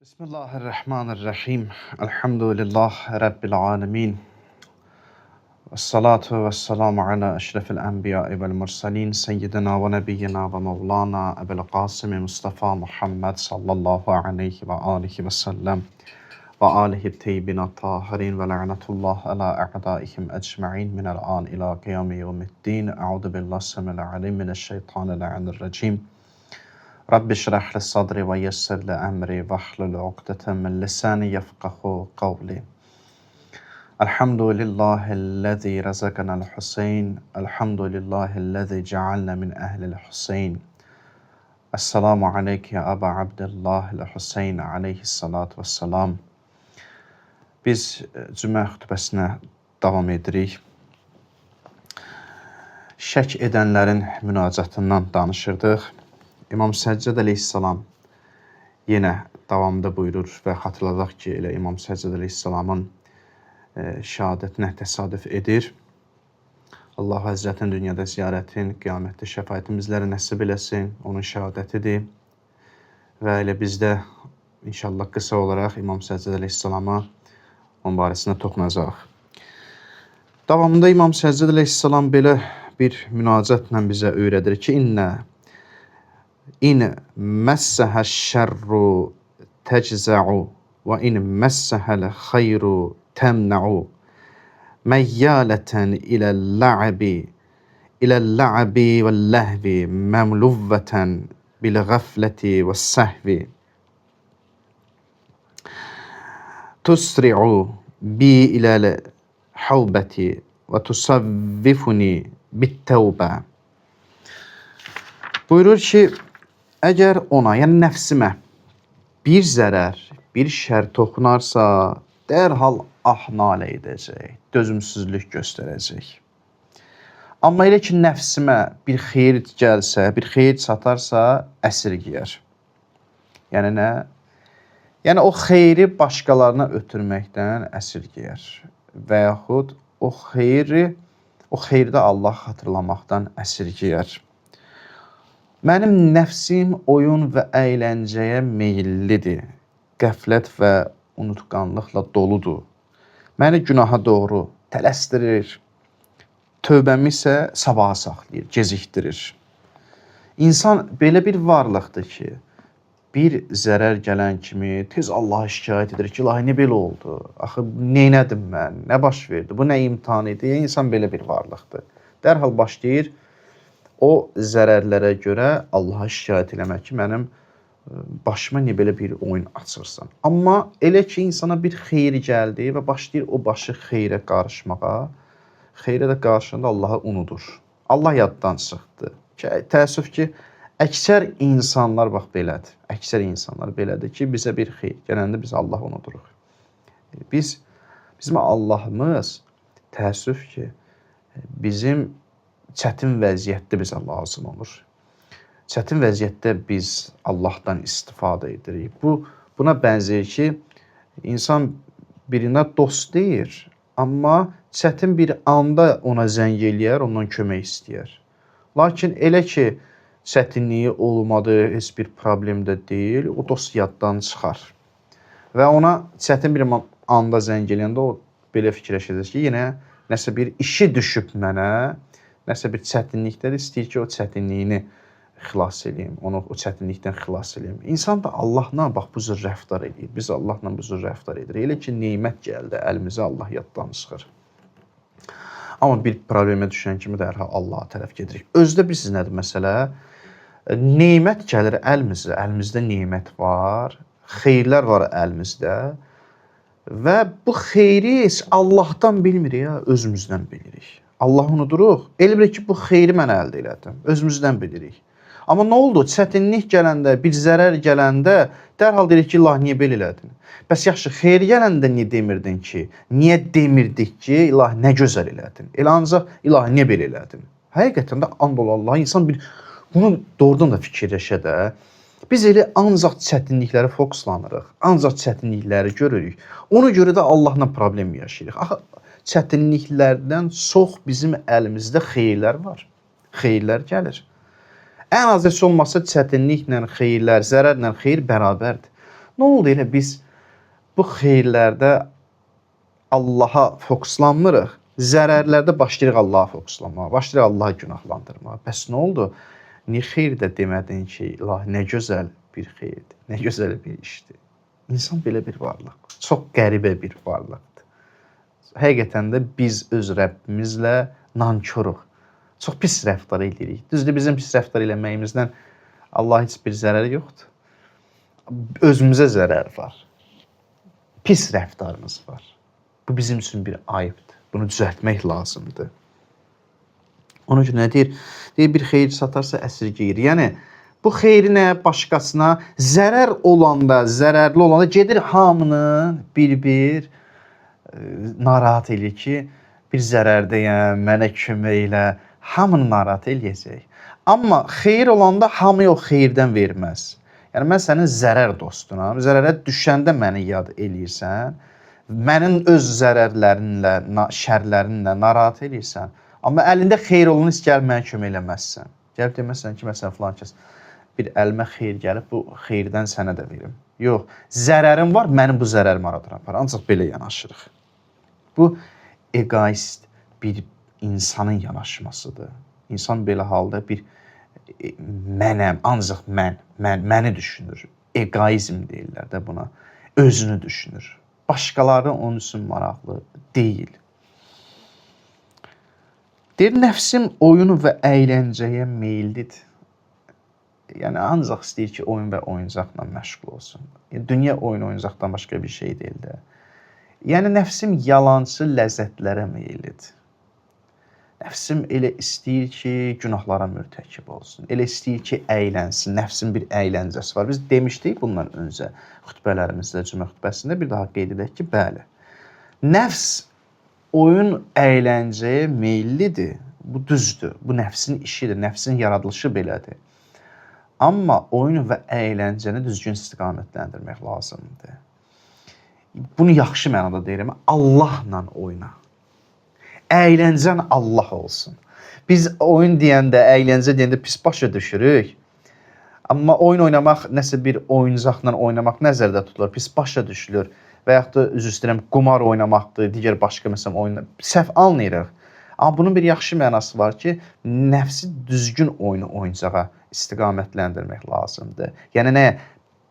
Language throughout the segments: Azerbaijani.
Bismillahirrahmanirrahim. Elhamdülillah Rabbil alemin. Vessalatu vesselamu ala eşrefil enbiya'i vel mursalin. Seyyidina ve nebiyyina ve mevlana Ebul Kasım Mustafa Muhammed sallallahu aleyhi ve alihi ve sellem. Ve alihi teyyibina tahirin ve la'netullah ala a'daihim ecma'in minel an ila kıyami yevmiddin. Eûzu billahi semel alim mineşşeytanirracim. Rabbi şrah li sadri ve yessir li emri ve hlul uqdeten min lisani yefqahu qavli. Elhamdülillahillezî rezakana'l Hüseyin. Elhamdülillahillezî cealna min ehlil Hüseyin. Esselamu aleyke ya Aba Abdillahil Hüseyin aleyhissalatu vesselam. Biz cümə xütbəsinə davam edirik. Şək edənlərin münacatından danışırdıq. İmam Səccad əleyhissalam yenə davamda buyurur və xatırladaq ki, elə İmam Səccad əleyhissalamın şəhadətinə təsadüf edir. Allah Həzrətin dünyada ziyarətin, qiyamətdə şəfaətimizləri nəsib eləsin, onun şəhadətidir. Və elə bizdə inşallah qısa olaraq İmam Səccad əleyhissalama onun barəsində toxunacaq. Davamında İmam Səccad əleyhissalam belə bir münacatla bizə öyrədir ki, İn məssəhə şərru təczə'u və in məssəhəl xeyru təmnə'u məyyələtən iləl-lə'bi və-ləhvi məmluvvətən bil-ğəfləti və-səhvi tusri'u bi iləl-havbəti və tusavvifuni bit-təvbə. Buyurur ki, əgər ona, yəni nəfsimə bir zərər, bir şər toxunarsa, dərhal nalə edəcək, dözümsüzlük göstərəcək. Amma elə ki, nəfsimə bir xeyir gəlsə, bir xeyir çatarsa, əsirgiyər. Yəni nə? Yəni o xeyri başqalarına ötürməkdən əsirgiyər. Və yaxud o xeyirdə Allah xatırlamaqdan əsirgiyər. Mənim nəfsim oyun və əyləncəyə meyillidir. Qəflət və unutqanlıqla doludur. Məni günaha doğru tələsdirir. Tövbəmi isə sabaha saxlayır, gecikdirir. İnsan belə bir varlıqdır ki, bir zərər gələn kimi tez Allaha şikayət edir ki, ilahi, nə belə oldu? Axı, neynədim mən? Nə baş verdi? Bu nə imtihan idi? İnsan belə bir varlıqdır. Dərhal başlayır o zərərlərə görə Allaha şikayət eləmək ki, mənim başıma niyə belə bir oyun açırsan? Amma elə ki, insana bir xeyir gəldi və başlayır o başı xeyrə qarışmağa, xeyrə də qarşında Allahı unudur. Allah yaddan çıxdı. Təəssüf ki, əksər insanlar bax belədir. Əksər insanlar belədir ki, bizə bir xeyir gələndə biz Allahı unuduruq. Bizim Allahımız təəssüf ki, bizim çətin vəziyyətdə bizə lazım olur. Çətin vəziyyətdə biz Allahdan istifadə edirik. Buna bənzəyir ki, insan birinə dost deyir, amma çətin bir anda ona zəng eləyər, ondan kömək istəyər. Lakin elə ki, çətinliyi olmadı, heç bir problem də deyil, o dost yaddan çıxar. Və ona çətin bir anda zəng eləyəndə o belə fikirləşəcək ki, yenə nəsə bir işi düşüb mənə, nəsə bir çətinlikdə istəyir ki, o çətinliyini xilas edeyim, onu o çətinlikdən xilas edeyim. İnsan da Allahla bax bu cür rəftar edir. Biz Allahla bu cür rəftar edirik. Elə ki, neymət gəldi, əlimizə Allah yaddan çıxır. Amma bir problemə düşən kimi dərhal Allaha tərəf gedirik. Özdə bilirsiniz nədir məsələ? Neymət gəlir əlimizə, əlimizdə neymət var, xeyirlər var əlimizdə və bu xeyri Allahdan bilmirik, özümüzdən bilirik. Allah unuduruq. Elə bilir ki, bu xeyri mən əldə elədim. Özümüzdən bilirik. Amma nə oldu? Çətinlik gələndə, bir zərər gələndə dərhal deyirik ki, ilah, niyə belə elədin? Bəs yaxşı, xeyir gələndə niyə demirdin ki? Niyə demirdik ki, ilah, nə gözəl elədin? Elə ancaq, ilah, niyə belə elədin? Həqiqətən də and ola Allah, insan bunu doğrudan da fikirləşə də, biz elə ancaq çətinliklərə fokuslanırıq. Ancaq çətinlikləri görürük. Ona görə də Allahla problem yaşayırıq. Axı, çətinliklərdən çox bizim əlimizdə xeyirlər var. Xeyirlər gəlir. Ən az heç olmasa çətinliklə xeyirlər, zərərlə xeyir bərabərdir. Nə oldu elə biz bu xeyirlərdə Allaha fokuslanmırıq, zərərlərdə başlayırıq Allaha fokuslanmağa, başlayırıq Allahı günahlandırmağa. Bəs nə oldu? Niyə xeyir də demədin ki, ilahi nə gözəl bir xeyirdir, nə gözəl bir işdir. İnsan belə bir varlıq, çox qəribə bir varlıqdır. Həqiqətən də biz öz Rəbbimizlə nankoruq. Çox pis rəftar edirik. Düzdür, bizim pis rəftar eləməyimizdən Allah heç bir zərəri yoxdur. Özümüzə zərər var. Pis rəftarımız var. Bu bizim üçün bir ayıbdır. Bunu düzəltmək lazımdır. Ona görə nə deyir? Deyir, bir xeyir satarsa əsirgəyir. Yəni, bu xeyri nə başqasına zərər olanda, zərərli olanda gedir hamını bir-bir narahat eləyir ki, bir zərərdəyəm, mənə kömək elə, hamını narahat eləyəcək. Amma xeyir olanda hamıya o xeyirdən verməz. Yəni, mən sənin zərər dostunam, zərərə düşəndə məni yad eləyirsən, mənim öz zərərlərinlə, şərlərinlə narahat eləyirsən, amma əlində xeyir olan heç gəlib mənə kömək eləməzsən. Gəlib deməzsən ki, məsələn, filan kəs bir əlimə xeyir gəlib, bu xeyirdən sənə də verim. Yox, zərərim var, mənim bu zərərimi aradan apar. Ancaq belə yanaşırıq. Bu, egoist bir insanın yanaşmasıdır. İnsan belə halda bir mənəm, ancaq məni düşünür. Egoizm deyirlər də buna. Özünü düşünür. Başqaları onun üçün maraqlı deyil. Deyir, nəfsim oyunu və əyləncəyə meyillidir. Yəni, ancaq istəyir ki, oyun və oyuncaqla məşğul olsun. Dünya oyun oyuncaqdan başqa bir şey deyil də. Yəni, nəfsim yalançı ləzzətlərə meyillidir. Nəfsim elə istəyir ki, günahlara mürtəkib olsun. Elə istəyir ki, əylənsin. Nəfsin bir əyləncəsi var. Biz demişdik bundan öncə xütbələrimizdə, cümə xütbəsində bir daha qeyd edək ki, bəli. Nəfs oyun əyləncəyə meyillidir. Bu düzdür. Bu nəfsin işidir. Nəfsin yaradılışı belədir. Amma oyun və əyləncəni düzgün istiqamətləndirmək lazımdır. Bunu yaxşı mənada deyirəm. Allahla oyna. Əyləncən Allah olsun. Biz oyun deyəndə, əyləncə deyəndə pis başa düşürük. Amma oyun oynamaq, nəsə bir oyuncaqla oynamaq nəzərdə tutulur, pis başa düşülür. Və yaxud da, üzr istəyirəm, qumar oynamaqdır, digər başqa məsələn oyunlar. Səhv almayırıq. Amma bunun bir yaxşı mənası var ki, nəfsi düzgün oyuncağa istiqamətləndirmək lazımdır. Yəni nə?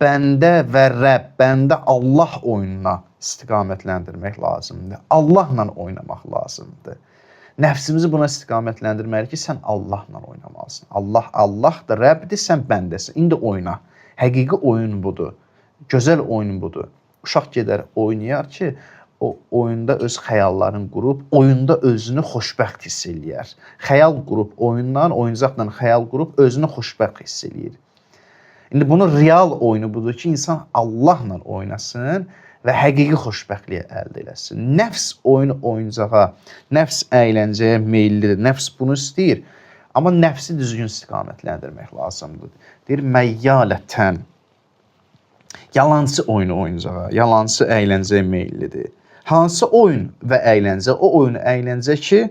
Bəndə və Rəbb, bəndə Allah oyununa istiqamətləndirmək lazımdır. Allahla oynamaq lazımdır. Nəfsimizi buna istiqamətləndirməli ki, sən Allahla oynamalısın. Allah Allahdır, Rəbbdir, sən bəndəsən. İndi oyna. Həqiqi oyun budur. Gözəl oyun budur. Uşaq gedər oynayar ki, o oyunda öz xəyallarını qurub, oyunda özünü xoşbəxt hiss eləyər. Xəyal qurub, oyuncaqla xəyal qurub, özünü xoşbəxt hiss eləyir. İndi bunun real oyunu budur ki, insan Allahla oynasın və həqiqi xoşbəxtliyə əldə eləsin. Nəfs oyunu oyuncağa, nəfs əyləncəyə meyillidir, nəfs bunu istəyir. Amma nəfsi düzgün istiqamətləndirmək lazımdır. Deyir, məyyalətən, yalancı oyunu oyuncağa, yalancı əyləncəyə meyillidir. Hansı oyun və əyləncə? O oyun əyləncə ki,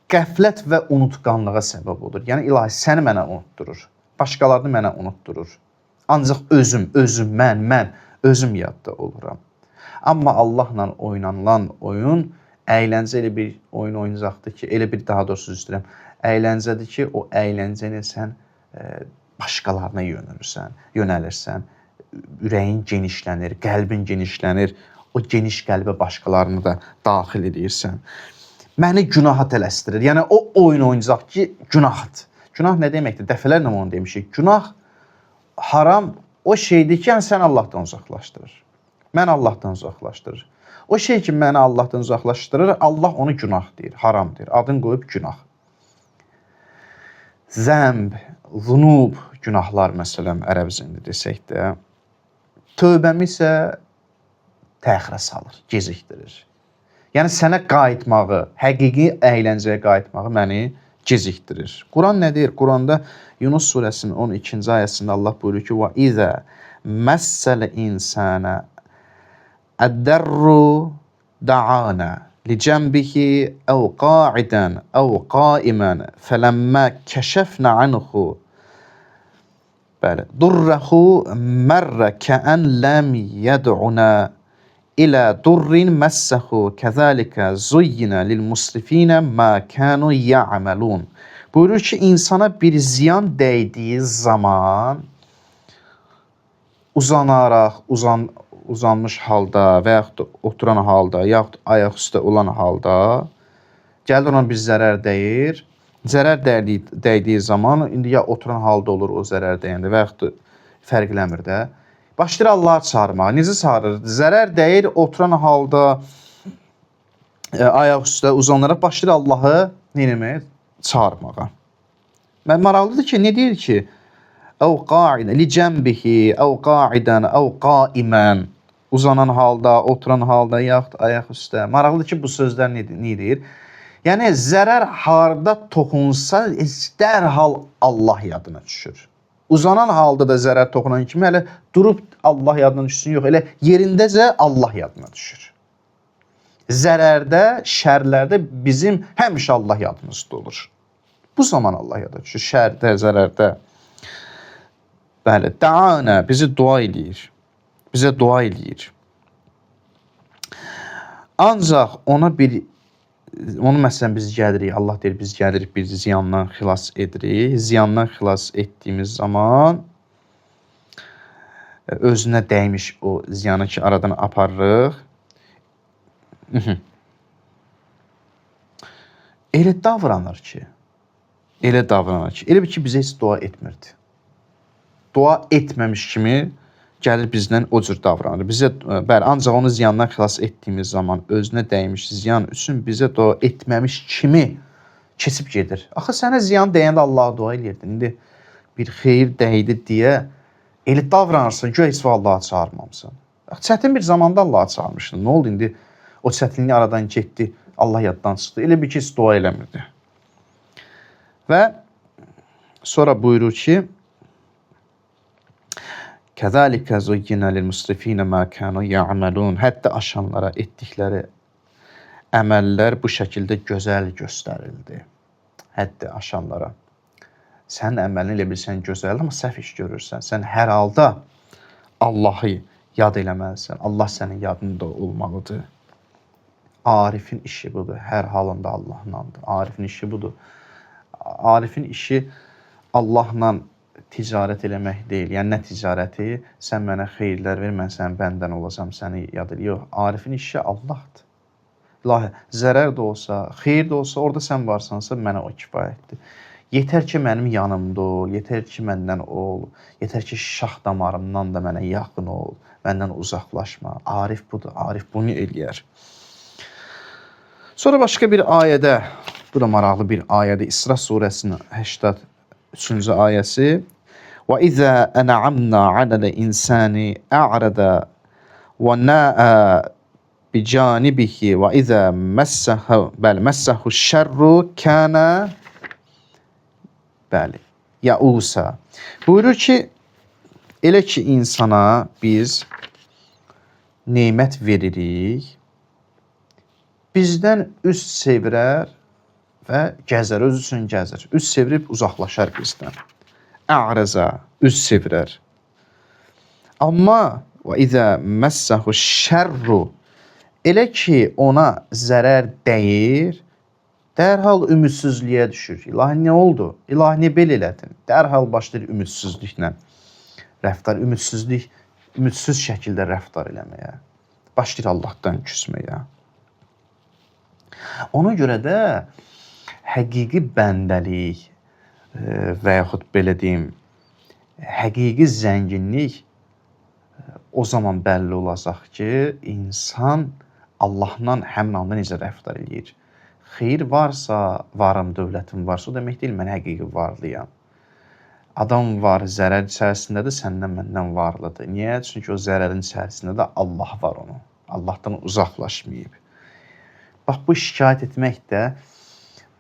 qəflət və unutqanlığa səbəb olur. Yəni, ilahi səni mənə unutdurur, başqalarını mənə unutdurur. Ancaq özüm, mən özüm yadda oluram. Amma Allahla oynanılan oyun əyləncə elə bir oyun oyuncaqdır ki, elə bir daha doğrusu istəyirəm, əyləncədir ki, o əyləncəni sən başqalarına yönəlirsən, ürəyin genişlənir, qəlbin genişlənir, o geniş qəlbə başqalarını da daxil edirsən. Məni günaha tələsdirir. Yəni, o oyun oyuncaq ki, günahdır. Günah nə deməkdir? Dəfələrlə onu demişik. Günah, haram o şeydir ki, sən Allahdan uzaqlaşdırır. Mən Allahdan uzaqlaşdırır. O şey ki, məni Allahdan uzaqlaşdırır, Allah onu günah deyir, haram deyir. Adını qoyub günah. Zəmb, zunub, günahlar məsələn, ərəb dilində desək də, tövbəmi isə təxirə salır, gecikdirir. Yəni, sənə qayıtmağı, həqiqi əyləncəyə qayıtmağı məni gecikdirir. Quran nə deyir? Quranda Yunus surəsinin 12-ci ayəsində Allah buyurur ki, وَإِذَا مَسَّلَ إِنسَانَ الدَّرُّ دَعَانَا لِجَنْبِهِ أَوْ قَاعِدًا, أَوْ قَائِمًا, فَلَمَّا كَشَفْنَا عَنْهُ ضُرَّهُ مَسَّهُ الضُّرُّ دَعَانَا لِجَنْبِهِ أَوْ قَاعِدًا, أَوْ قَائِمًا, فَلَمَّا كَشَفْنَا عَنْهُ Bəli. Durrahu mərrə kəən ləm yəd'una ilə durrin məssəhu kəzəlikə zuyyinə lil musrifinə mə kənu ya'məlun. Buyurur ki, insana bir ziyan dəydiyi zaman uzanmış halda və yaxud da oturan halda, yaxud ayaq üstə olan halda gəlir ona bir zərər dəyir. Zərər dəydiyi zaman indi ya oturan halda olur o zərər dəyəndə və yaxud da fərqləmir də. Başlayır Allah'a çağırmağa. Necə çağırır? Zərər dəyir, oturan halda ayaq üstə uzanaraq başlayır Allah'ı neyləməyə? Çağırmağa. Maraqlıdır ki, ne deyir ki? Əv qa'idən, li cəmbihi, əv qa'idən, əv qa'imən. Uzanan halda, oturan halda, yaxud ayaq üstə. Maraqlıdır ki, bu sözlər ne deyir? Yəni, zərər harda toxunsa, dərhal Allah yadına düşür. Uzanan halda da zərər toxunan kimi hələ durub Allah yadına düşsün, yox, elə yerindəcə Allah yadına düşür. Zərərdə, şərlərdə bizim həmişə Allah yadımızda olur. Bu zaman Allah yadına düşür, şərdə, zərərdə. Bəli, dəanə, bizi dua eləyir. Bizə dua eləyir. Ancaq onu məsələn biz gəlirik, Allah deyir, biz gəlirik, bir ziyandan xilas edirik. Ziyandan xilas etdiyimiz zaman özünə dəymiş o ziyanı ki, aradan aparırıq. Elə davranır ki, elə bir ki, bizə heç dua etmirdi. Dua etməmiş kimi gəlir bizdən o cür davranır. Bizə, bəli, ancaq onu ziyandan xilas etdiyimiz zaman özünə dəymiş ziyan üçün bizə dua etməmiş kimi keçib gedir. Axı sənə ziyan dəyəndə Allah'a dua edirdin. İndi bir xeyir dəydi deyə elə davranırsan, güya heç Allah'a çağırmamısan. Çətin bir zamanda Allah'a çağırmışdın. Nə oldu indi? O çətinliyi aradan getdi, Allah yaddan çıxdı. Elə bir ki, heç dua eləmirdi. Və sonra buyurur ki, Kəzəlikə zuyyinə lil musrifinə mə kənu ya'məlun. Hətta aşanlara etdikləri əməllər bu şəkildə gözəl göstərildi. Hətta aşanlara. Sənin əməlini elə bilsən gözəl, amma səhv iş görürsən. Sən hər halda Allah'ı yad eləməlisən. Allah sənin yadında olmalıdır. Arifin işi budur. Hər halında Allah'landır. Arifin işi budur. Arifin işi Allah'la ticarət eləmək deyil. Yəni, nə ticarəti? Sən mənə xeyirlər ver, mən sənin bəndən olacam, səni yad edir. Yox, Arifin işi Allah'dır. İlahi, zərər də olsa, xeyir də olsa, orada sən varsansa, mənə o kifayətdir. Yetər ki, mənim yanımda ol, yetər ki, məndən ol, yetər ki, şax damarımdan da mənə yaxın ol, məndən uzaqlaşma. Arif budur, Arif bunu eləyər. Sonra başqa bir ayədə, bu da maraqlı bir ayədə, İsra surəsinin 83-cü ayəsi. وَإِذَا أَنَعَمْنَا عَلَى الْإِنسَانِ أَعْرَضَ وَنَاءَ بِجَانِبِهِ وَإِذَا مَسَّهُ الشَّرُّ كَانَ يَئُوسًا. Buyurur ki, elə ki insana biz nemət veririk, bizdən üst çevirər və gəzər, öz üçün gəzər. Üst çevirib uzaqlaşar bizdən. Ə'rəzə, üz çevirər. Amma və izə məssəhu şərru, elə ki ona zərər dəyir, dərhal ümidsizliyə düşür. İlahi, nə oldu? İlahi, nə belə elədin? Dərhal başlayır ümidsizliklə rəftar, ümidsiz şəkildə rəftar eləməyə. Başlayır Allahdan küsməyə. Ona görə də həqiqi bəndəlik və yaxud belə deyim, həqiqi zənginlik o zaman bəlli olacaq ki, insan Allahla həmin anda necə rəftar edir. Xeyir varsa, varım, dövlətim varsa, o demək deyil, mən həqiqi varlıyam. Adam var, zərər içərisindədir, səndən məndən varlıdır. Niyə? Çünki o zərərin içərisində də Allah var onu. Allahdan uzaqlaşmayıb. Bax, bu şikayət etmək də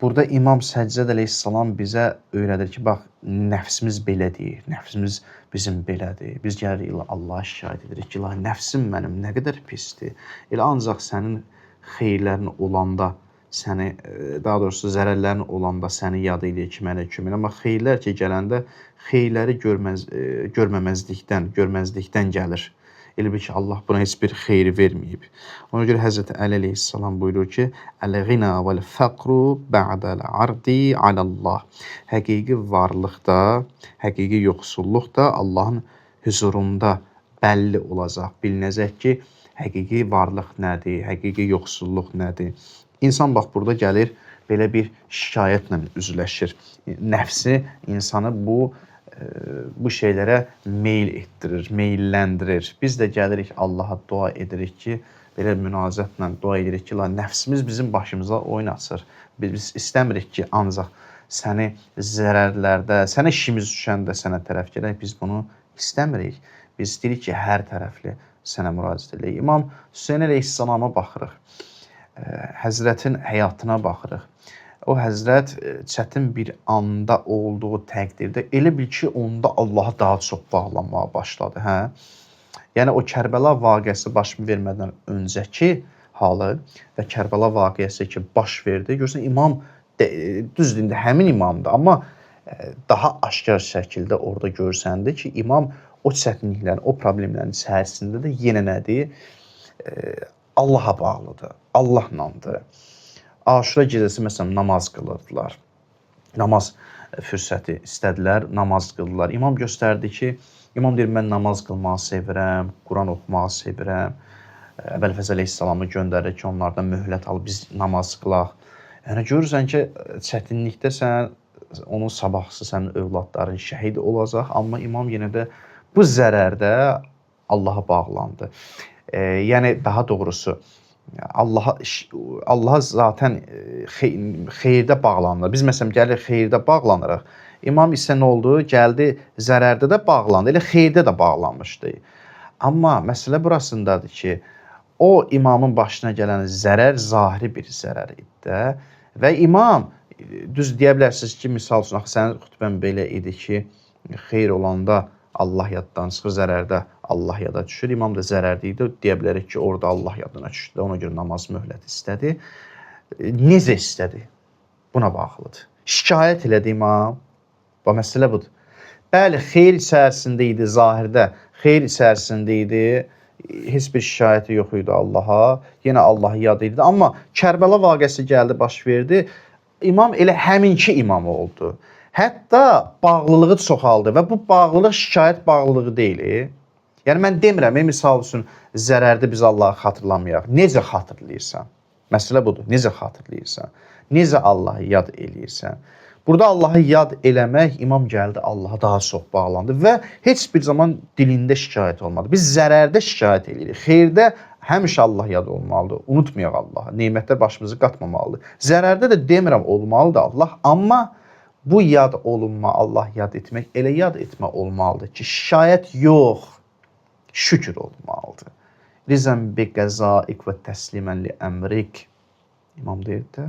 burada İmam Səccəd əleyhissalam bizə öyrədir ki, bax, nəfsimiz belə deyir, nəfsimiz bizim belədir. Biz gəlirik, Allah'a şikayət edirik ki, nəfsim mənim nə qədər pisdir. Elə ancaq sənin xeyirlərin olanda səni, daha doğrusu zərərlərin olanda səni yad eləyir ki, mənə kömək elə. Amma xeyirlər ki, gələndə xeyirləri görməzlikdən gəlir. Elə bil ki, Allah buna heç bir xeyri verməyib. Ona görə Həzrəti Əli əleyhissalam buyurur ki, "Əl-ğina vəl-fəqru ba'dəl-ardi alallah." Həqiqi varlıqda, həqiqi yoxsulluq da Allahın huzurunda bəlli olacaq. Bilinəcək ki, həqiqi varlıq nədir, həqiqi yoxsulluq nədir. İnsan bax burada gəlir, belə bir şikayətlə üzləşir. Nəfsi insanı bu şeylərə meyl etdirir, meylləndirir. Biz də gəlirik Allaha dua edirik ki, belə münacətlə dua edirik ki, nəfsimiz bizim başımıza oyun açır. Biz istəmirik ki, ancaq səni zərərlərdə, sənə işimiz düşəndə sənə tərəf gələk. Biz bunu istəmirik. Biz istəyirik ki, hər tərəfli sənə müraciət edək. İmam Hüseyn əleyhissalama baxırıq. Həzrətin həyatına baxırıq. O həzrət çətin bir anda olduğu təqdirdə elə bil ki, onda Allaha daha çox bağlanmağa başladı. Hə? Yəni o Kərbəla vaqiəsi baş vermədən öncəki halı və Kərbəla vaqiəsi ki, baş verdi. Görürsən, imam düzdür, indi həmin imamdır, amma daha aşkar şəkildə orada görsəndi ki, imam o çətinliklərin, o problemlərin içərisində də yenə nədir? Allaha bağlıdır, Allahlandır. Aşura gecəsi məsələn namaz qılırdılar. Namaz fürsəti istədilər, namaz qıldılar. İmam göstərdi ki, imam deyir, mən namaz qılmağı sevirəm, Quran oxumağı sevirəm. Əbəlfəz əleyhissalamı göndərir ki, onlardan möhlət alıb biz namaz qılaq. Yəni görürsən ki, çətinlikdə sən, onun sabahsı sənin övladların şəhid olacaq, amma imam yenə də bu zərərdə Allaha bağlandı. Yəni daha doğrusu Allaha zaten xeyirdə bağlanır. Biz məsələn gəlir xeyirdə bağlanırıq. İmam isə nə oldu? Gəldi zərərdə də bağlandı. Elə xeyirdə də bağlanmışdı. Amma məsələ burasındadır ki, o imamın başına gələn zərər zahiri bir zərər idi də. Və imam, düz deyə bilərsiniz ki, misal üçün, sənin xütbən belə idi ki, xeyir olanda Allah yaddan çıxır, zərərdə Allah yada düşür. İmam da zərərdə idi. Deyə bilərik ki, orada Allah yadına düşdü. Ona görə namaz möhlət istədi. Necə istədi? Buna bağlıdır. Şikayət elədi imam. Bu məsələ budur. Bəli, xeyir içərisində idi, zahirdə xeyir içərisində idi. Heç bir şikayəti yox idi Allaha. Yenə Allahı yad idi. Amma Kərbəla vaqiəsi gəldi, baş verdi. İmam elə həminki imam oldu. Hətta bağlılığı çoxaldı və bu bağlılıq şikayət bağlılığı deyil. Yəni mən demirəm, misal üçün zərərdə biz Allahı xatırlamayaq. Necə xatırlayırsan? Məsələ budur. Necə xatırlayırsan? Necə Allahı yad eləyirsən? Burada Allahı yad eləmək, imam gəldi Allaha daha çox bağlandı və heç bir zaman dilində şikayət olmadı. Biz zərərdə şikayət eləyirik. Xeyirdə həmişə Allah yad olmalıdır. Unutmayaq Allahı. Nemətlər başımızı qatmamalıdır. Zərərdə də demirəm olmalıdır Allah, amma bu yad olunma, Allah yad etmək, elə yad etmə olmalıdır ki, şikayət yox, şükür olmalıdır. Rizən bi qəzaik və təslimən li əmrik. İmam deyir də,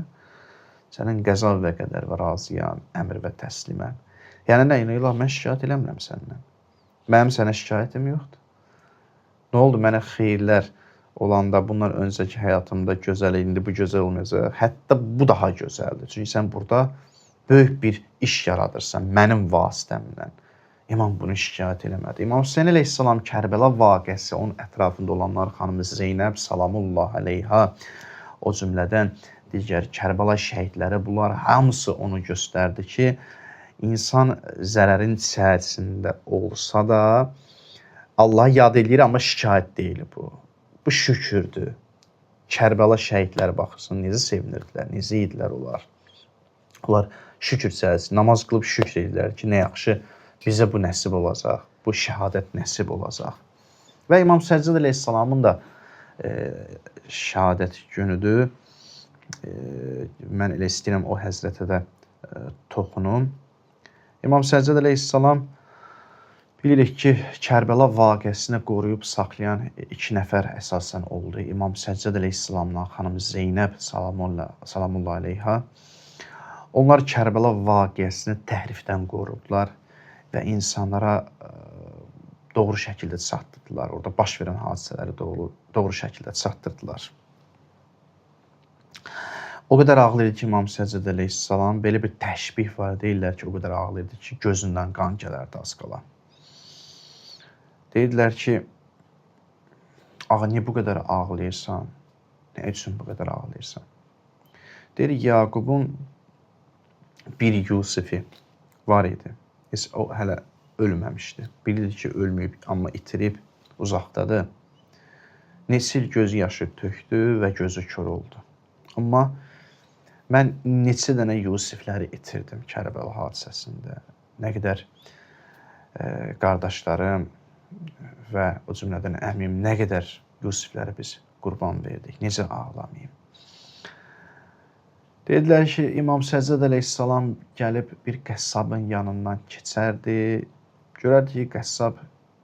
sənin qəza və qədər və razıyam, əmr və təslimən. Yəni nə, ilah, mən şikayət eləmirəm səndən. Mənim sənə şikayətim yoxdur. Nə oldu, mənə xeyirlər olanda, bunlar öncəki həyatımda gözəl, indi bu gözəl olmayacaq. Hətta bu daha gözəldir. Çünki sən burada böyük bir iş yaradırsan mənim vasitəmlə. İmam bunu şikayət eləmədi. İmam Hüseyn əleyhissalam Kərbəla vaqiəsi, onun ətrafında olanlar, xanımı Zeynəb salamullah əleyha, o cümlədən digər Kərbəla şəhidləri, bunlar hamısı onu göstərdi ki, insan zərərin içərisində olsa da Allah yad edir, amma şikayət deyil bu. Bu şükürdür. Kərbəla şəhidləri baxırsan, necə sevinirdilər, necə idilər onlar. Onlar şükür içərisində, namaz qılıb şükür edirlər ki, nə yaxşı bizə bu nəsib olacaq, bu şəhadət nəsib olacaq. Və İmam Səccad əleyhissalamın da şəhadət günüdür. Mən elə istəyirəm o həzrətə də toxunum. İmam Səccad əleyhissalam bilirik ki, Kərbəla vaqiəsini qoruyub saxlayan iki nəfər əsasən oldu. İmam Səccad əleyhissalamla xanım Zeynəb salamullah əleyha. Onlar Kərbəla vaqiəsini təhrifdən qorubdular və insanlara doğru şəkildə çatdırdılar. Orada baş verən hadisələri doğru şəkildə çatdırdılar. O qədər ağlayırdı ki, İmam Səccad əleyhissalam, belə bir təşbih var, deyirlər ki, o qədər ağlayırdı ki, gözündən qan gələrdi az qala. Deyirlər ki, ağa, niyə bu qədər ağlayırsan? Nə üçün bu qədər ağlayırsan? Deyir, Yaqubun bir Yusifi var idi. O hələ ölməmişdi. Bilirdi ki, ölməyib, amma itirib, uzaqdadır. Neçə il göz yaşı tökdü və gözü kör oldu. Amma mən neçə dənə Yusifləri itirdim Kərbəla hadisəsində. Nə qədər qardaşlarım və o cümlədən əmim, nə qədər Yusifləri biz qurban verdik. Necə ağlamayım? Dedilər ki, İmam Səccad əleyhissalam gəlib bir qəssabın yanından keçərdi. Görərdi ki, qəssab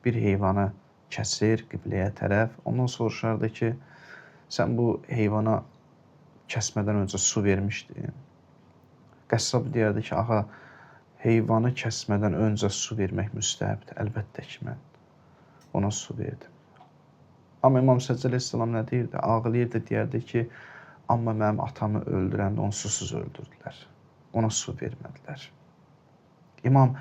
bir heyvanı kəsir qibləyə tərəf. Ondan soruşardı ki, sən bu heyvana kəsmədən öncə su vermişdin. Qəssab deyərdi ki, ağa, heyvanı kəsmədən öncə su vermək müstəhəbdir. Əlbəttə ki, mən ona su verdim. Amma İmam Səccad əleyhissalam nə deyirdi? Ağlayırdı, deyərdi ki, amma mənim atamı öldürəndə onu susuz öldürdülər. Ona su vermədilər. İmam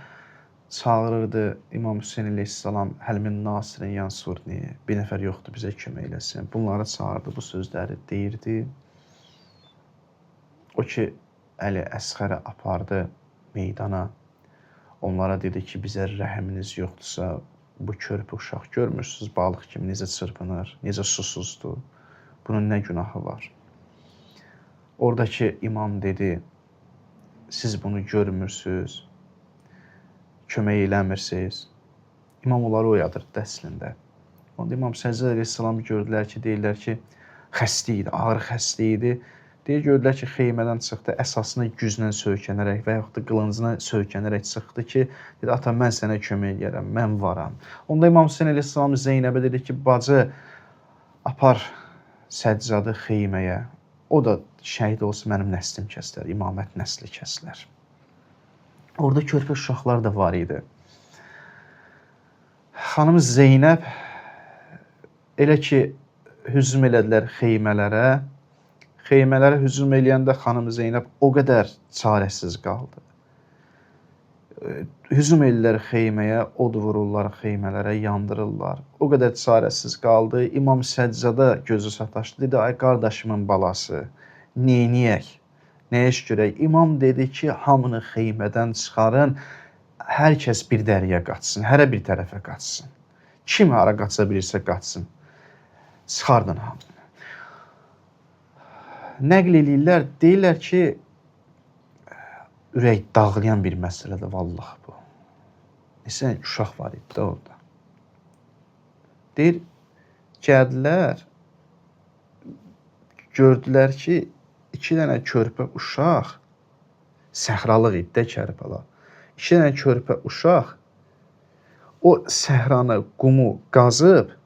çağırırdı, İmam Hüseyin əleyhissalam, Həlmin Nasirin Yansurni, bir nəfər yoxdur bizə kömək eləsin. Bunları çağırdı, bu sözləri deyirdi. O ki, Əli Əsxəri apardı meydana. Onlara dedi ki, bizə rəhminiz yoxdursa, bu körpə uşaq görmürsünüz, balıq kimi necə çırpınır, necə susuzdur. Bunun nə günahı var? Oradakı imam dedi, siz bunu görmürsünüz, kömək eləmirsiniz. İmam onları oyadırdı əslində. Onda İmam Səccad əleyhissalam gördülər ki, deyirlər ki, xəstə idi, ağır xəstə idi. Deyir, gördülər ki, xeymədən çıxdı, əsasına güclə söykənərək və yaxud da qılıncına söykənərək çıxdı ki, dedi, ata, mən sənə kömək edirəm, mən varam. Onda İmam Hüseyin əleyhissalam Zeynəbə dedi ki, bacı, apar Səccadı xeyməyə. O da şəhid olsa mənim nəslim kəsilər, imamət nəsli kəsilər. Orada körpə uşaqlar da var idi. Xanım Zeynəb elə ki, hücum elədilər xeymələrə. Xeymələrə hücum eləyəndə xanım Zeynəb o qədər çarəsiz qaldı. Hücum edirlər xeyməyə, od vururlar xeymələrə, yandırırlar. O qədər çarəsiz qaldı. İmam Səccada gözü sataşdı. Dedi, ay qardaşımın balası, neyniyək, nə iş görək? İmam dedi ki, hamını xeymədən çıxarın, hər kəs bir dəriyə qaçsın, hərə bir tərəfə qaçsın. Kim hara qaça bilirsə qaçsın. Çıxardın hamını. Nəql eləyirlər, deyirlər ki, ürək dağlayan bir məsələdir, vallah bu. Neçə uşaq var idi də orada. Deyir, gəldilər, gördülər ki, 2 dənə körpə uşaq, səhralıq idi də Kərbəla. 2 dənə körpə uşaq o səhranı, qumu qazıb,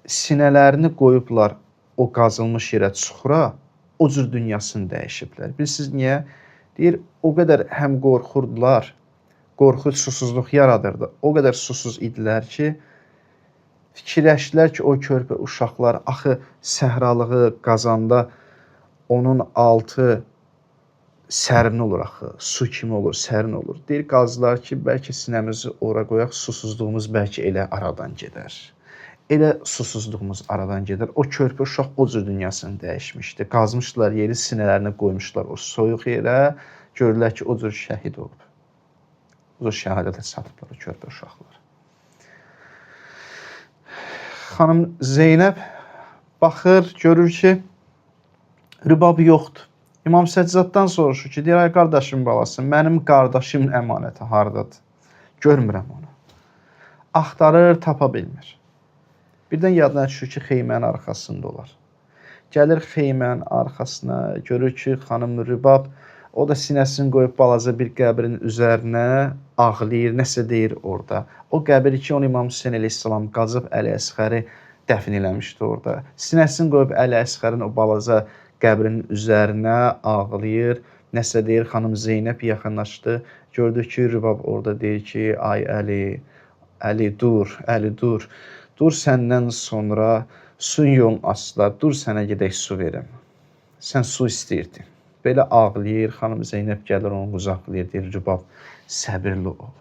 sinələrini qoyublar o qazılmış yerə, çuxura, o cür dünyasını dəyişiblər. Bilirsiniz niyə? Deyir, o qədər həm qorxurdular, qorxu susuzluq yaradırdı. O qədər susuz idilər ki, fikirləşdilər ki, o körpə uşaqlar axı səhralığı qazanda onun altı sərin olur axı, su kimi olur, sərin olur. Deyir, qazdılar ki, bəlkə sinəmizi ora qoyaq, susuzluğumuz bəlkə elə aradan gedər. Elə susuzluğumuz aradan gedər. O körpə uşaq o cür dünyasını dəyişmişdi. Qazmışdılar yeri, sinələrini qoymuşlar o soyuq yerə. Görürlər ki, o cür şəhid olub. O cür şəhadətə çatıblar o körpə uşaqlar. Xanım Zeynəb baxır, görür ki, rübab yoxdur. İmam Səccaddan soruşur ki, deyir, ay qardaşım balası, mənim qardaşımın əmanəti haradadır? Görmürəm onu. Axtarır, tapa bilmir. Birdən yadına düşür ki, xeymənin arxasında olar. Gəlir xeymənin arxasına, görür ki, xanım Rübab, o da sinəsini qoyub balaca bir qəbrin üzərinə ağlayır, nəsə deyir orada. O qəbir ki, onu İmam Hüseyin əleyhissalam qazıb Əli Əsxəri dəfn eləmişdi orada. Sinəsini qoyub Əli Əsxərin o balaca qəbrinin üzərinə ağlayır, nəsə deyir, xanım Zeynəb yaxınlaşdı. Gördü ki, Rübab orada deyir ki, ay Əli, Əli dur, Əli dur. Dur səndən sonra su yolun asla, dur sənə gedək su verim. sən su istəyirdin. Belə ağlayır, xanım Zeynəb gəlir onu qucaqlayır, deyir, Rübab, səbirli ol,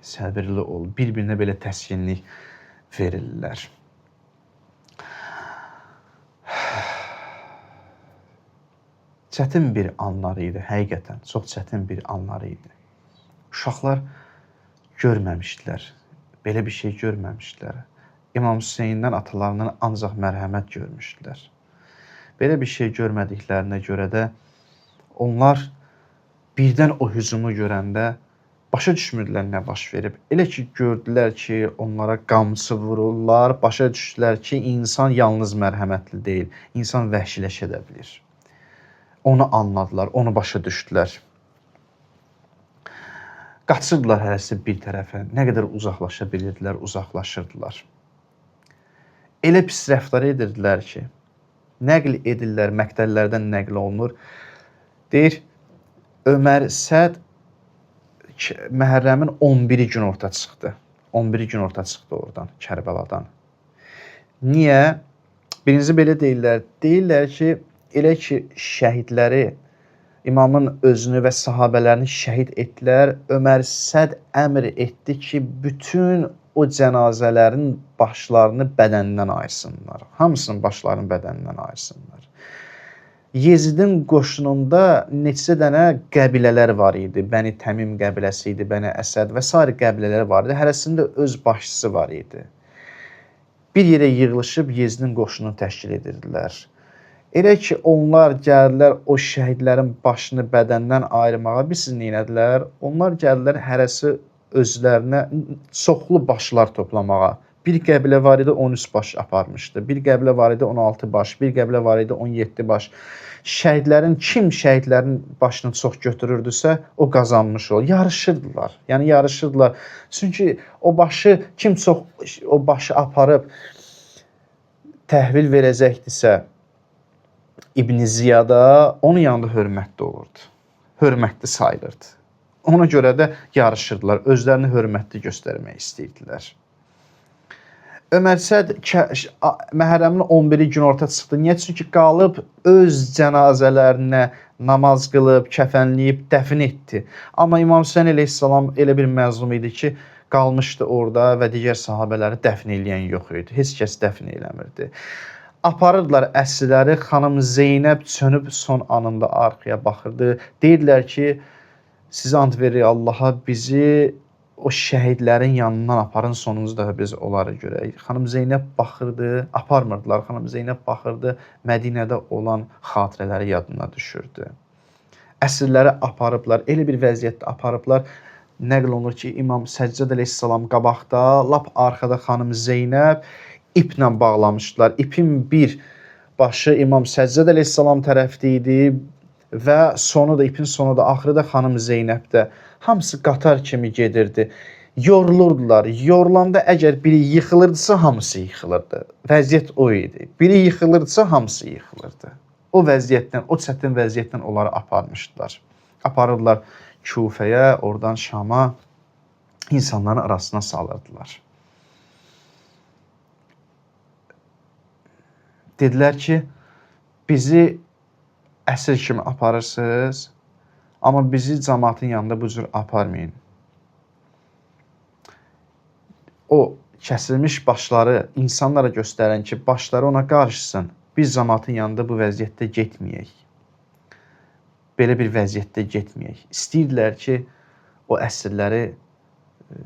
səbirli ol. Bir-birinə belə təskinlik verirlər. Çətin bir anlar idi, həqiqətən, çox çətin bir anlar idi. Uşaqlar görməmişdilər, belə bir şey görməmişdilər. İmam Hüseyndən, atalarından ancaq mərhəmət görmüşdülər. Belə bir şey görmədiklərinə görə də onlar birdən o hücumu görəndə başa düşmürdülər nə baş verib. Elə ki, gördülər ki, onlara qamçı vururlar, başa düşdülər ki, insan yalnız mərhəmətli deyil, insan vəhşiləşə də bilir. Onu anladılar, onu başa düşdülər. Qaçırdılar hərəsi bir tərəfə, nə qədər uzaqlaşa bilirdilər, uzaqlaşırdılar. Elə pis rəftar edirdilər ki, nəql edirlər, məqtəllərdən nəql olunur. Deyir, Ömər Səd Məhərrəmin 11-ci gün orta çıxdı. 11-ci gün orta çıxdı oradan, Kərbəladan. Niyə? Birinci belə deyirlər. Deyirlər ki, elə ki, şəhidləri, imamın özünü və sahabələrini şəhid etdilər. Ömər Səd əmr etdi ki, bütün o cənazələrin başlarını bədəndən ayırsınlar. Hamısının başlarını bədəndən ayırsınlar. Yezidin qoşununda neçə dənə qəbilələr var idi. Bəni Təmim qəbiləsi idi, Bəni Əsəd və s. qəbilələr var idi. Hərəsində öz başçısı var idi. Bir yerə yığılışıb Yezidin qoşununu təşkil edirdilər. Elə ki, onlar gəldilər o şəhidlərin başını bədəndən ayırmağa, bilirsiniz nə etdilər? Onlar gəldilər hərəsi özlərinə çoxlu başlar toplamağa. Bir qəbilə var idi 13 baş aparmışdı. Bir qəbilə var idi 16 baş. Bir qəbilə var idi 17 baş. Kim şəhidlərin başını çox götürürdüsə, o qazanmış olur. Yarışırdılar. Yəni yarışırdılar. Çünki o başı kim çox o başı aparıb təhvil verəcəkdirsə İbn Ziyada onun yanında hörmətli olurdu. Hörmətli sayılırdı. Ona görə də yarışırdılar. Özlərini hörmətli göstərmək istəyirdilər. Ömər Səd Məhərrəmin 11-ci gün orta çıxdı. Niyə? Çünki qalıb öz cənazələrinə namaz qılıb, kəfənləyib, dəfn etdi. Amma İmam Hüseyn əleyhissalam elə bir məzlum idi ki, qalmışdı orada və digər sahabələri dəfn eləyən yox idi. Heç kəs dəfn eləmirdi. Aparırdılar əsirləri. Xanım Zeynəb çönüb son anında arxaya baxırdı. Deyirlər ki, siz ant verir Allaha, bizi o şəhidlərin yanından aparın, sonumuzu da biz onları görək. Xanım Zeynəb baxırdı, aparmırdılar. Xanım Zeynəb baxırdı, Mədinədə olan xatirələri yadına düşürdü. Əsirləri aparıblar, elə bir vəziyyətdə aparıblar. Nəql olunur ki, İmam Səccad əleyhissalam qabaqda, lap arxada xanım Zeynəb iplə bağlamışdılar. İpin bir başı İmam Səccad əleyhissalam tərəfdə idi və ipin sonu da, axırı da xanım Zeynəbdə. Hamısı qatar kimi gedirdi. Yorulurdular. Yorulanda əgər biri yıxılırdısa, hamısı yıxılırdı. Vəziyyət o idi. Biri yıxılırdısa, hamısı yıxılırdı. O vəziyyətdən, o çətin vəziyyətdən onları aparmışdılar. Aparırdılar Kufəyə, oradan Şama, insanların arasına salırdılar. Dedilər ki, bizi əsir kimi aparırsınız, amma bizi cəmaatın yanında bu cür aparmayın. O kəsilmiş başları insanlara göstərən ki, başları ona qarşısın, biz cəmaatın yanında bu vəziyyətdə getməyək. Belə bir vəziyyətdə getməyək. İstəyirdilər ki, o əsirləri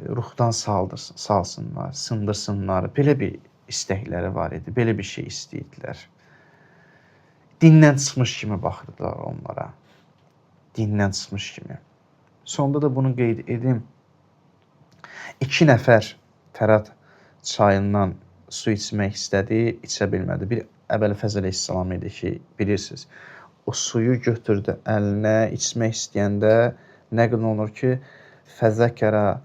ruhdan salsınlar, sındırsınlar. Belə bir istəkləri var idi, belə bir şey istəyirdilər. Dindən çıxmış kimi baxırdılar onlara. Dindən çıxmış kimi. Sonda da bunu qeyd edim. 2 nəfər Fərat çayından su içmək istədi, içə bilmədi. Bir Əbəlfəz əleyhissalam idi ki, bilirsiniz, o suyu götürdü əlinə, içmək istəyəndə nəql olunur ki, Fəzəkərə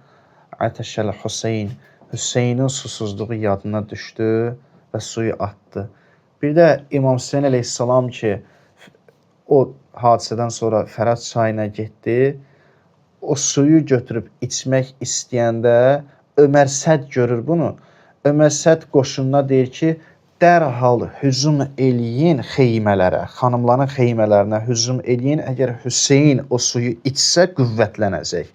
Ətəşəl Hüseyn, Hüseynin susuzluğu yadına düşdü və suyu atdı. Bir də İmam Hüseyn əleyhissalam ki, o hadisədən sonra Fərat çayına getdi, o suyu götürüb içmək istəyəndə Ömər Səd görür bunu. Ömər Səd qoşununa deyir ki, dərhal hücum eləyin xeymələrə, xanımların xeymələrinə hücum eləyin. Əgər Hüseyn o suyu içsə qüvvətlənəcək.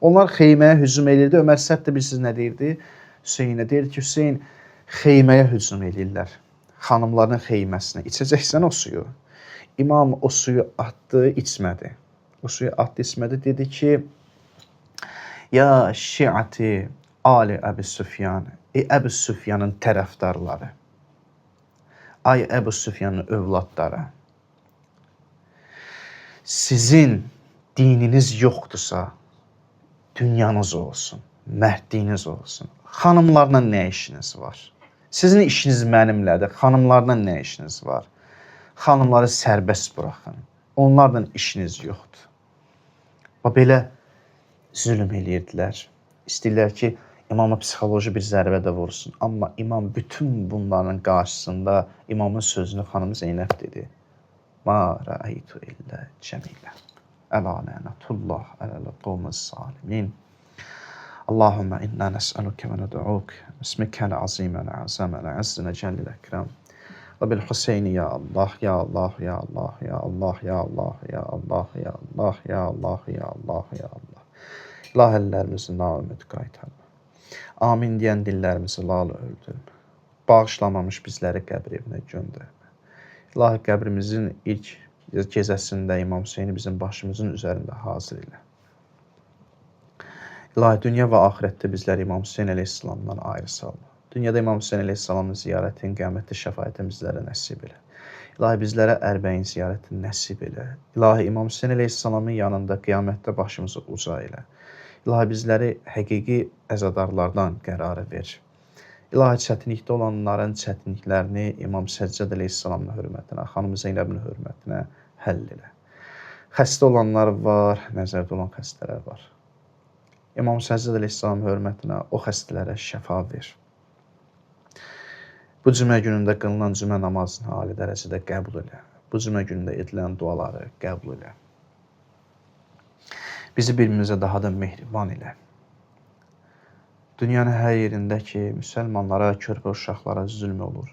Onlar xeyməyə hücum eləyirdi. Ömər Sədd də bilirsiniz nə deyirdi? Hüseynə deyirdi ki, Hüseyn xeyməyə hücum eləyirlər. Xanımların xeyməsinə. İçəcəksən o suyu. İmam o suyu atdı, içmədi. O suyu atdı, içmədi. Dedi ki, ya şiati Ali Əbu Süfyan, Əbu Süfyanın tərəfdarları, ay Əbu Süfyanın övladları, sizin dininiz yoxdursa, dünyanız olsun, mərdliyiniz olsun. Xanımlarla nə işiniz var? Sizin işiniz mənimlədir, xanımlarla nə işiniz var? Xanımları sərbəst buraxın, onlarla işiniz yoxdur. Və belə zülm eləyirdilər. İstəyirlər ki, imama psixoloji bir zərbə də vursun. Amma imam bütün bunların qarşısında imamın sözünü xanım Zeynəb dedi. Ma rəaytu illə cəmilə. Əla lənətullah ələl qovmuz salimin. Allahümmə innə nəs'əlukə və nəd'uk. Bismikəl azimən əzəmən əzzənə cəllil əkrəm. Və bil Hüseyni ya Allah, ya Allah, ya Allah, ya Allah, ya Allah, ya Allah, ya Allah, ya Allah, ya Allah, ya Allah. İlahəllərimizi naümid qaytarma. Amin deyən dillərimizi lal öldürmə. Bağışlamamış bizləri qəbr evinə göndərmə. İlahi qəbrimizin ilk gecəsində İmam Hüseyni bizim başımızın üzərində hazır elə. İlahi dünya və axirətdə bizləri İmam Hüseyn əleyhissalamdan ayrı salma. Dünyada İmam Hüseyn əleyhissalamın ziyarətin, qiyamətdə şəfaətin bizlərə nəsib elə. İlahi bizlərə ərbəyin ziyarətini nəsib elə. İlahi İmam Hüseyn əleyhissalamın yanında qiyamətdə başımızı uca elə. İlahi bizləri həqiqi əzadarlardan qərarı ver. İlahi çətinlikdə olanların çətinliklərini İmam Səccad əleyhissalamın hörmətinə, xanım Zeynəbin hörmətinə həll elə. Xəstə olanlar var, nəzərdə olan xəstələr var. İmam Səccad əleyhissalamın hörmətinə o xəstələrə şəfa ver. Bu cümə günündə qılınan cümə namazını ali dərəcədə qəbul elə. Bu cümə günündə edilən duaları qəbul elə. Bizi bir-birimizə daha da mehriban elə. Dünyanın hər yerində ki, müsəlmanlara, körpə uşaqlara zülm olur.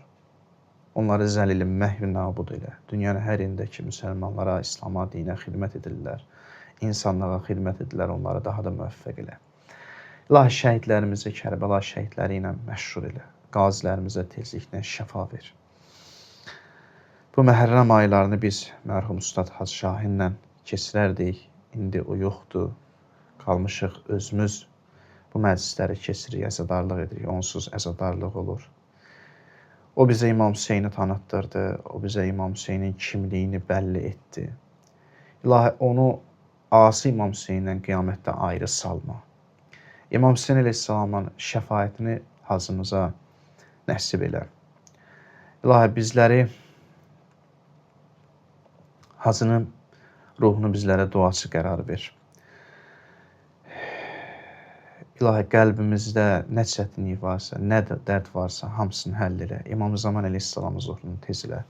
Onları zəlil məhv nabud elə. Dünyanın hər yerində ki, müsəlmanlara, İslama, dinə xidmət edirlər. İnsanlığa xidmət edirlər, onları daha da müvəffəq elə. İlahi şəhidlərimizi Kərbəla şəhidləri ilə məşhur elə. Qazilərimizə tezliklə şəfa ver. Bu məhərrəm aylarını biz mərhum Ustad Hacı Şahinlə keçirərdik. İndi o yoxdur. Qalmışıq özümüz bu məclisləri keçirik, əzadarlıq edirik. Onsuz əzadarlıq olur. O bizə İmam Hüseyni tanıtdırdı. O bizə İmam Hüseynin kimliyini bəlli etdi. İlahi onu asi İmam Hüseyndən qiyamətdə ayrı salma. İmam Hüseyn əleyhissalamın şəfaətini hazımıza nəsib elə. İlahi bizləri, Hacının ruhunu bizlərə duaçı qərar ver. İlahi qəlbimizdə nə çətinlik varsa, nə də dərd varsa, hamısını həll elə. İmam Zaman əleyhissalamın ruhunu tez elə.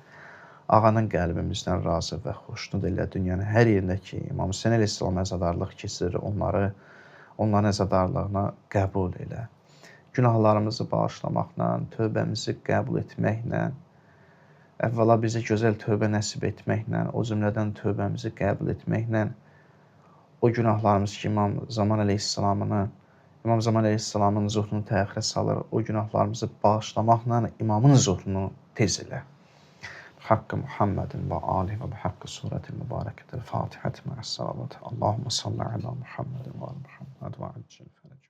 Ağanın qəlbimizdən razı və xoşnud elə. Dünyanın hər yerində ki, İmam Hüseyn əleyhissalam əzadarlıq keçirir, onların əzadarlığına qəbul elə. Günahlarımızı bağışlamaqla, tövbəmizi qəbul etməklə, əvvəla bizə gözəl tövbə nəsib etməklə, o cümlədən tövbəmizi qəbul etməklə, o günahlarımız ki, İmam Zaman əleyhissalamın zuhrunu təxirə salır, o günahlarımızı bağışlamaqla imamın zuhrunu tez elə. Haqqı Muhammedin və alih və haqqı surəti mübarəkətil Fatihəti məəs-salavat. Allahümmə salli alə Muhammedin və Muhammed və accil fərəcə.